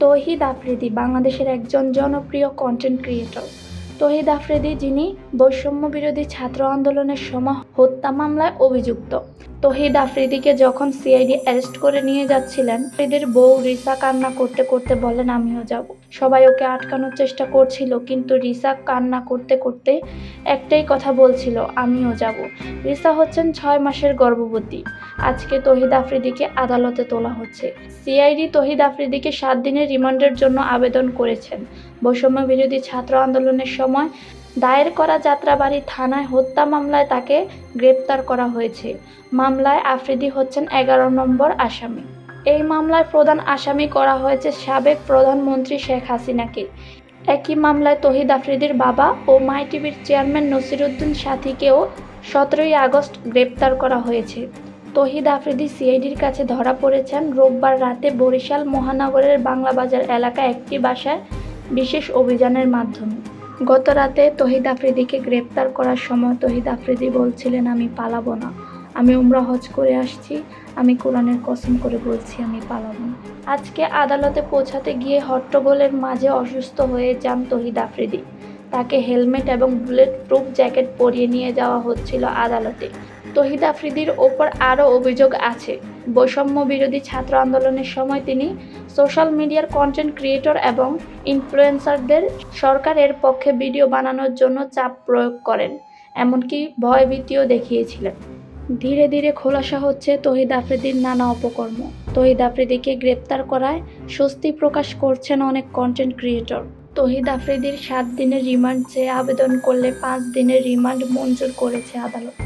তৌহিদ আফ্রিদি বাংলাদেশের একজন জনপ্রিয় কন্টেন্ট ক্রিয়েটর। তৌহিদ আফ্রিদি, যিনি বৈষম্য বিরোধী ছাত্র আন্দোলনের সময় হত্যা মামলায় অভিযুক্ত। তৌহিদ আফ্রিদিকে যখন সিআইডি অ্যারেস্ট করে নিয়ে যাচ্ছিলেন, আফ্রিদির বউ রিসা কান্না করতে করতে বলেন, আমিও যাব। সবাই ওকে আটকানোর চেষ্টা করছিল, কিন্তু রিসা কান্না করতে করতে একটাই কথা বলছিল, আমিও যাব। রিসা হচ্ছেন 6 মাসের গর্ভবতী। আজকে তৌহিদ আফ্রিদিকে আদালতে তোলা হচ্ছে। সিআইডি তৌহিদ আফ্রিদিকে 7 দিনের রিমান্ডের জন্য আবেদন করেছেন। বৈষম্য বিরোধী ছাত্র আন্দোলনের সময় দায়ের করা যাত্রাবাড়ি থানায় হত্যা মামলায় তাকে গ্রেপ্তার করা হয়েছে। মামলায় আফ্রিদি হচ্ছেন 11 নম্বর আসামি। এই মামলার প্রধান আসামি করা হয়েছে সাবেক প্রধানমন্ত্রী শেখ হাসিনাকে। একই মামলায় তৌহিদ আফ্রিদির বাবা ও মাই টিভির চেয়ারম্যান নসিরুদ্দিন সাথীকেও 17 আগস্ট গ্রেপ্তার করা হয়েছে। তৌহিদ আফ্রিদি সিআইডির কাছে ধরা পড়েছেন রোববার রাতে বরিশাল মহানগরের বাংলাবাজার এলাকায় একটি বাসায় বিশেষ অভিযানের মাধ্যমে। গত রাতে তৌহিদ আফ্রিদিকে গ্রেপ্তার করার সময় তৌহিদ আফ্রিদি বলছিলেন, আমি পালাবো না, আমি উমরা হজ করে আসছি, আমি কোরআনের কসম করে বলছি আমি পালাবো না। আজকে আদালতে পৌঁছাতে গিয়ে হট্টগোলের মাঝে অসুস্থ হয়ে যান তৌহিদ আফ্রিদি। তাকে হেলমেট এবং বুলেট প্রুফ জ্যাকেট পরিয়ে নিয়ে যাওয়া হচ্ছিল আদালতে। তৌহিদ আফ্রিদির ওপর আরও অভিযোগ আছে। বৈষম্য বিরোধী ছাত্র আন্দোলনের সময় তিনি সোশ্যাল মিডিয়ার কন্টেন্ট ক্রিয়েটর এবং ইনফ্লুয়েন্সারদের সরকারের পক্ষে ভিডিও বানানোর জন্য চাপ প্রয়োগ করেন, এমনকি ভয়ভীতিও দেখিয়েছিলেন। ধীরে ধীরে খোলাসা হচ্ছে তৌহিদ আফ্রিদির নানা অপকর্ম। তৌহিদ আফ্রিদিকে গ্রেপ্তার করায় স্বস্তি প্রকাশ করছেন অনেক কন্টেন্ট ক্রিয়েটর। তৌহিদ আফ্রিদির 7 দিনের রিমান্ড চেয়ে আবেদন করলে 5 দিনের রিমান্ড মঞ্জুর করেছে আদালত।